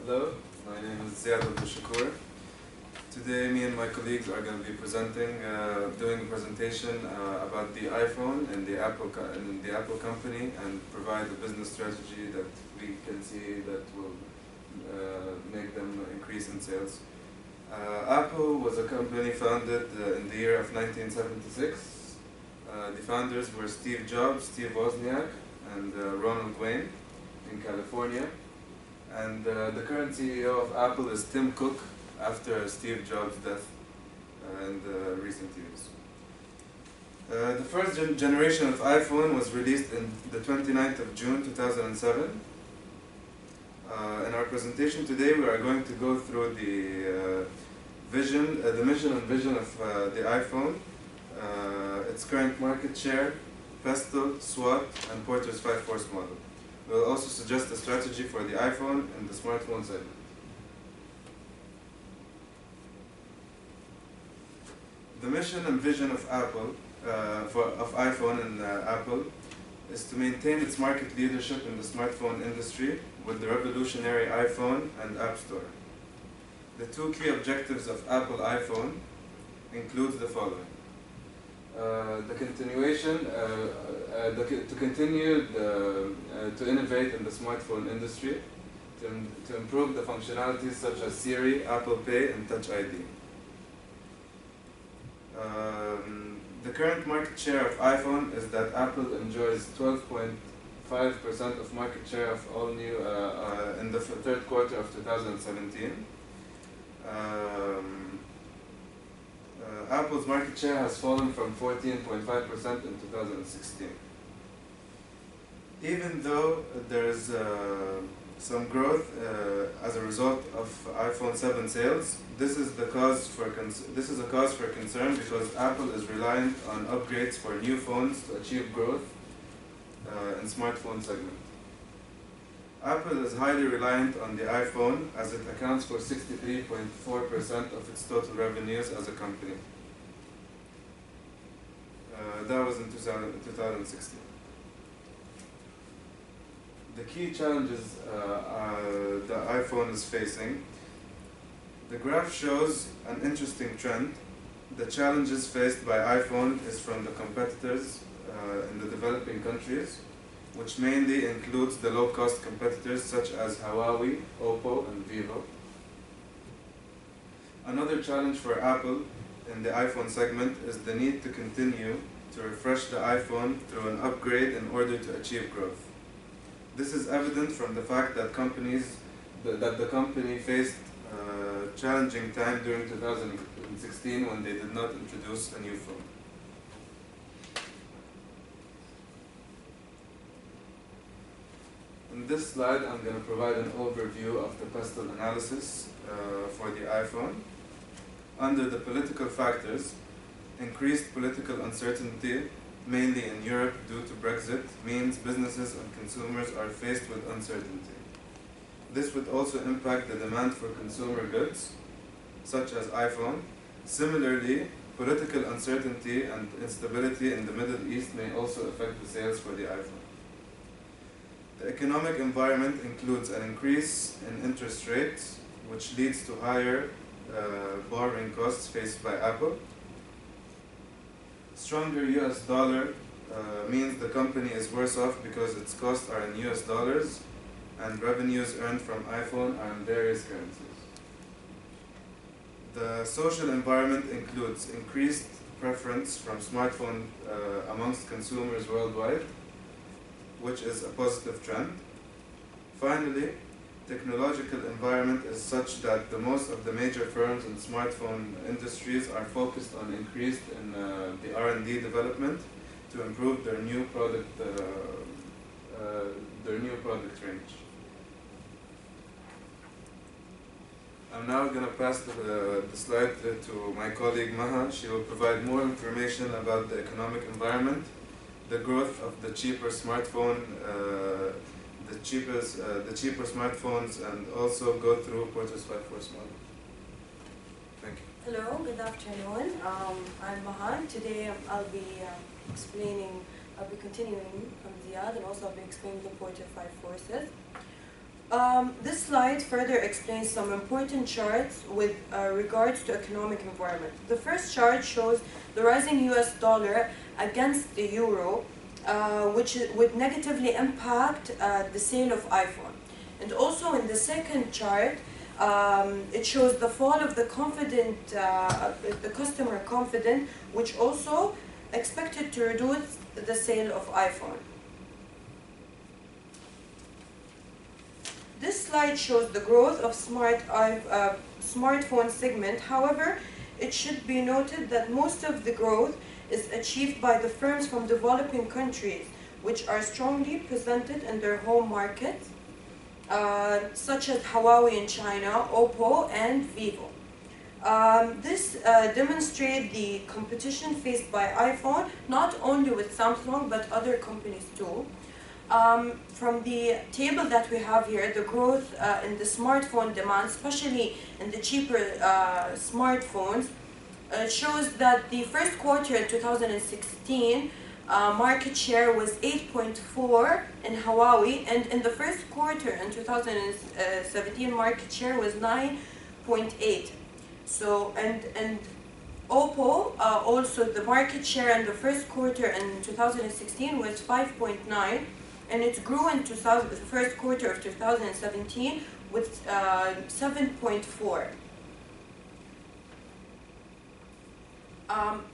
Hello, my name is Ziad Abdul-Shakur. Today, me and my colleagues are going to be doing a presentation about the iPhone and the Apple company, and provide a business strategy that we can see that will make them increase in sales. Apple was a company founded in the year of 1976. The founders were Steve Jobs, Steve Wozniak, and Ronald Wayne in California. And the current CEO of Apple is Tim Cook, after Steve Jobs' death in the recent years. The first generation of iPhone was released in the 29th of June 2007. In our presentation today, we are going to go through the mission and vision of the iPhone, its current market share, Pestle, SWOT, and Porter's 5-force model. We'll also suggest a strategy for the iPhone and the smartphone segment. The mission and vision of iPhone and Apple is to maintain its market leadership in the smartphone industry with the revolutionary iPhone and App Store. The two key objectives of Apple iPhone include the following. To innovate in the smartphone industry, to improve the functionalities such as Siri, Apple Pay, and Touch ID. The current market share of iPhone is that Apple enjoys 12.5% of market share of all new in the third quarter of 2017. Apple's market share has fallen from 14.5% in 2016. Even though there is some growth as a result of iPhone 7 sales, this is a cause for concern because Apple is reliant on upgrades for new phones to achieve growth in smartphone segment. Apple is highly reliant on the iPhone as it accounts for 63.4% of its total revenues as a company. That was in 2016. The key challenges the iPhone is facing. The graph shows an interesting trend. The challenges faced by iPhone is from the competitors in the developing countries, which mainly includes the low-cost competitors such as Huawei, Oppo, and Vivo. Another challenge for Apple in the iPhone segment is the need to continue to refresh the iPhone through an upgrade in order to achieve growth. This is evident from the fact that the company faced a challenging time during 2016 when they did not introduce a new phone. In this slide, I'm going to provide an overview of the Pestle analysis for the iPhone. Under the political factors, increased political uncertainty, mainly in Europe due to Brexit, means businesses and consumers are faced with uncertainty. This would also impact the demand for consumer goods, such as iPhone. Similarly, political uncertainty and instability in the Middle East may also affect the sales for the iPhone. The economic environment includes an increase in interest rates, which leads to higher borrowing costs faced by Apple. Stronger US dollar means the company is worse off because its costs are in US dollars and revenues earned from iPhone are in various currencies. The social environment includes increased preference from smartphone amongst consumers worldwide, which is a positive trend. Finally, technological environment is such that most of the major firms in smartphone industries are focused on increased in the R&D development to improve their new product range. I'm now going to pass the slide to my colleague Maha. She will provide more information about the economic environment, the growth of the cheaper smartphone, the cheaper smartphones, and also go through Porter's 5-force model. Thank you. Hello, good afternoon. I'm Mahan. Today I'll be continuing from Ziad, and also I'll be explaining the Porter 5 forces. This slide further explains some important charts with regards to economic environment. The first chart shows the rising US dollar against the euro, which would negatively impact the sale of iPhone. And also in the second chart, it shows the fall of the customer confidence, which also expected to reduce the sale of iPhone. This slide shows the growth of smartphone segment. However, it should be noted that most of the growth is achieved by the firms from developing countries, which are strongly presented in their home markets, such as Huawei in China, Oppo, and Vivo. This demonstrates the competition faced by iPhone, not only with Samsung, but other companies too. From the table that we have here, the growth in the smartphone demand, especially in the cheaper smartphones, shows that the first quarter in 2016 market share was 8.4 in Huawei, and in the first quarter in 2017 market share was 9.8. So and Oppo also the market share in the first quarter in 2016 was 5.9. And it grew in the first quarter of 2017 with 7.4.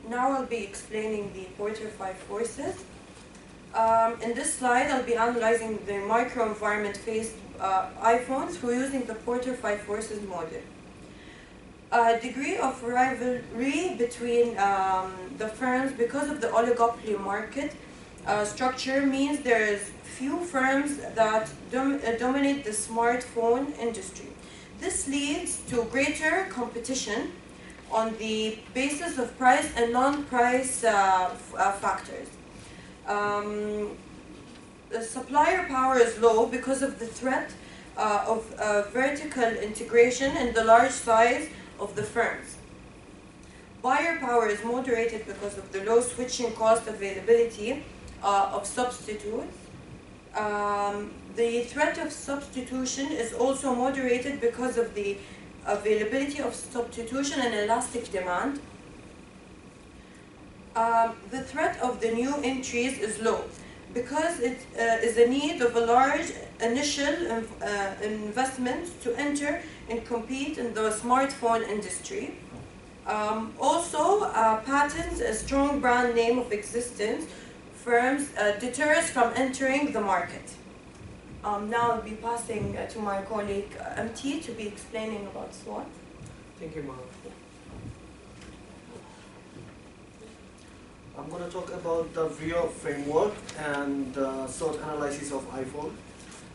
Now I'll be explaining the Porter 5 forces. In this slide, I'll be analyzing the microenvironment faced iPhone through using the Porter 5 forces model. Degree of rivalry between the firms because of the oligopoly market structure means there is few firms that dominate the smartphone industry. This leads to greater competition on the basis of price and non-price factors. The supplier power is low because of the threat of vertical integration and the large size of the firms. Buyer power is moderated because of the low switching cost availability of substitutes. The threat of substitution is also moderated because of the availability of substitution and elastic demand. The threat of the new entries is low because it is a need of a large initial investment to enter and compete in the smartphone industry. Also, patents, a strong brand name of existence firms deters from entering the market. Now I'll be passing to my colleague MT to be explaining about SWOT. Thank you, Mark. I'm going to talk about the VIO framework and the SWOT analysis of iPhone.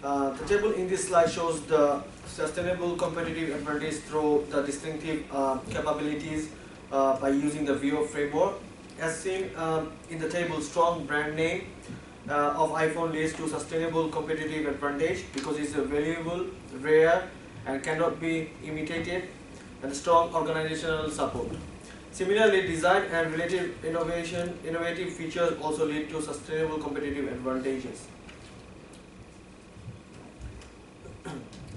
The table in this slide shows the sustainable competitive advantage through the distinctive capabilities by using the VIO framework. As seen in the table, strong brand name of iPhone leads to sustainable competitive advantage because it's valuable, rare, and cannot be imitated, and strong organizational support. Similarly, design and related innovative features also lead to sustainable competitive advantages.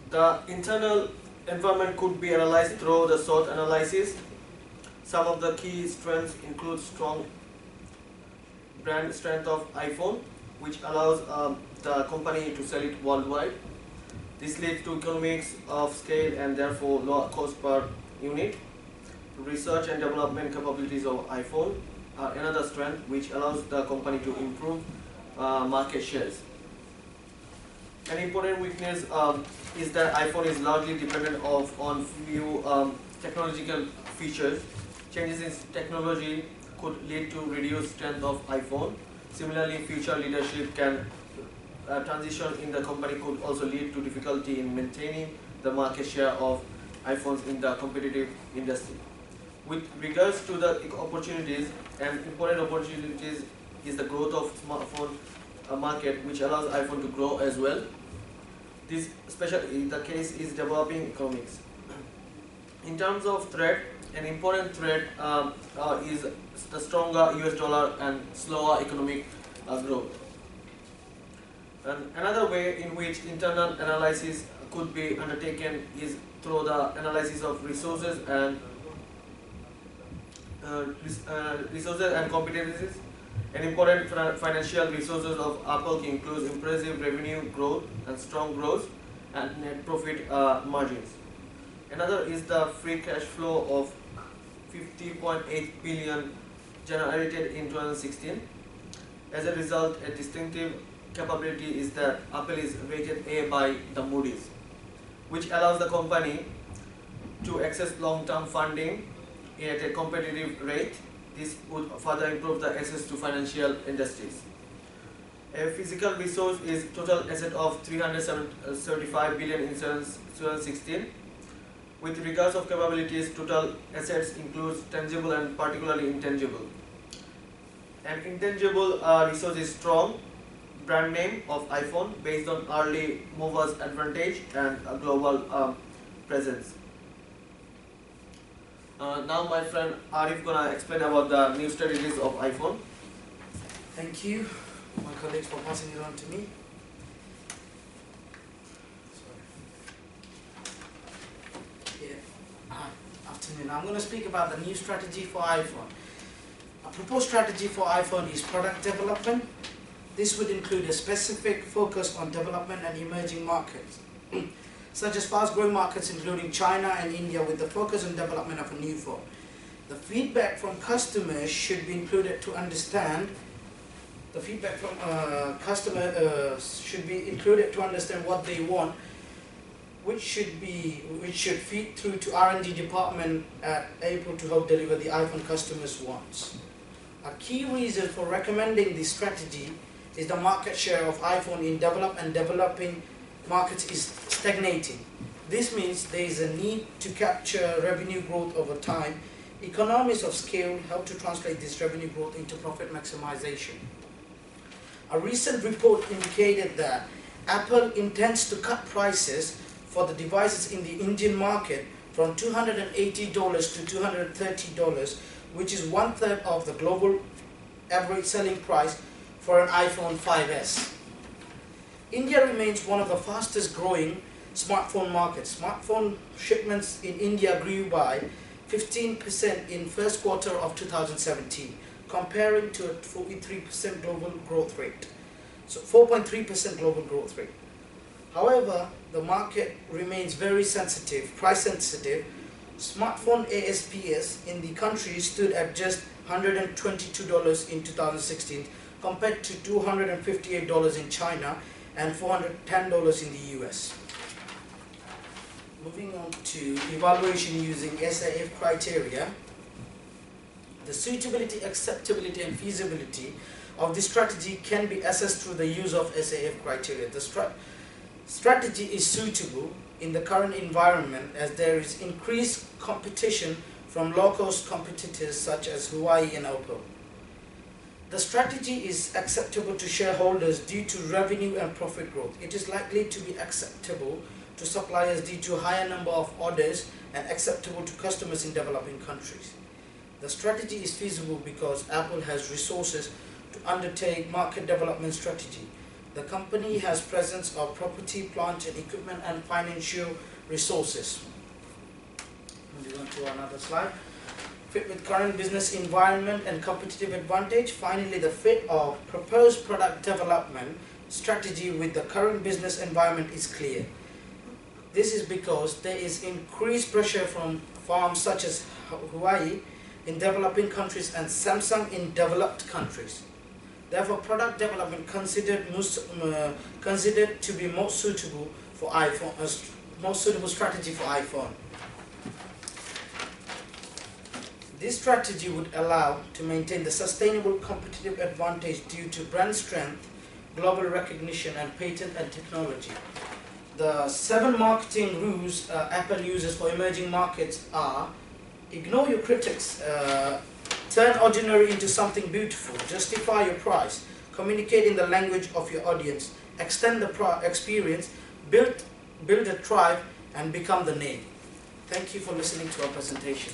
The internal environment could be analyzed through the SWOT analysis. Some of the key strengths include strong brand strength of iPhone, which allows the company to sell it worldwide. This leads to economics of scale and therefore lower cost per unit. Research and development capabilities of iPhone are another strength which allows the company to improve market shares. An important weakness is that iPhone is largely dependent on few technological features. Changes in technology could lead to reduced strength of iPhone. Similarly, future leadership can transition in the company could also lead to difficulty in maintaining the market share of iPhones in the competitive industry. With regards to the opportunities, and important opportunities is the growth of smartphone market, which allows iPhone to grow as well. This especially the case is developing economics. In terms of threat, an important threat is the stronger US dollar and slower economic growth. And another way in which internal analysis could be undertaken is through the analysis of resources and competencies. An important financial resources of Apple includes impressive revenue growth and strong growth and net profit margins. Another is the free cash flow of 50.8 billion generated in 2016. As a result, a distinctive capability is that Apple is rated A by the Moody's, which allows the company to access long-term funding at a competitive rate. This would further improve the access to financial industries. A physical resource is total asset of 375 billion in 2016. With regards of capabilities, total assets includes tangible and particularly intangible. An intangible resource is strong brand name of iPhone based on early movers advantage and a global presence. Now my friend Arif gonna explain about the new strategies of iPhone. Thank you, my colleagues, for passing it on to me. Afternoon. I'm going to speak about the new strategy for iPhone. A proposed strategy for iPhone is product development. This would include a specific focus on development and emerging markets, such as fast-growing markets including China and India, with the focus on development of a new phone. The feedback from customers should be included to understand. The feedback from should be included to understand what they want, which should feed through to R&D department at Apple to help deliver the iPhone customers' wants. A key reason for recommending this strategy is the market share of iPhone in developed and developing markets is stagnating. This means there is a need to capture revenue growth over time. Economies of scale help to translate this revenue growth into profit maximization. A recent report indicated that Apple intends to cut prices for the devices in the Indian market from $280 to $230, which is 1/3 of the global average selling price for an iPhone 5S. India remains one of the fastest growing smartphone markets. Smartphone shipments in India grew by 15% in first quarter of 2017, comparing to a 43% global growth rate. So 4.3% global growth rate. However, the market remains very sensitive, price sensitive. Smartphone ASPs in the country stood at just $122 in 2016 compared to $258 in China and $410 in the US. Moving on to evaluation using SAF criteria. The suitability, acceptability and feasibility of this strategy can be assessed through the use of SAF criteria. The strategy is suitable in the current environment as there is increased competition from low-cost competitors such as Huawei and Oppo. The strategy is acceptable to shareholders due to revenue and profit growth. It is likely to be acceptable to suppliers due to higher number of orders and acceptable to customers in developing countries. The strategy is feasible because Apple has resources to undertake market development strategy. The company has presence of property, plant and equipment and financial resources. Moving on to another slide. Fit with current business environment and competitive advantage. Finally, the fit of proposed product development strategy with the current business environment is clear. This is because there is increased pressure from firms such as Huawei in developing countries and Samsung in developed countries. Therefore, product development considered to be most suitable for iPhone, most suitable strategy for iPhone. This strategy would allow to maintain the sustainable competitive advantage due to brand strength, global recognition, and patent and technology. The 7 marketing rules Apple uses for emerging markets are: ignore your critics, turn ordinary into something beautiful, justify your price, communicate in the language of your audience, extend the experience, build a tribe, and become the name. Thank you for listening to our presentation.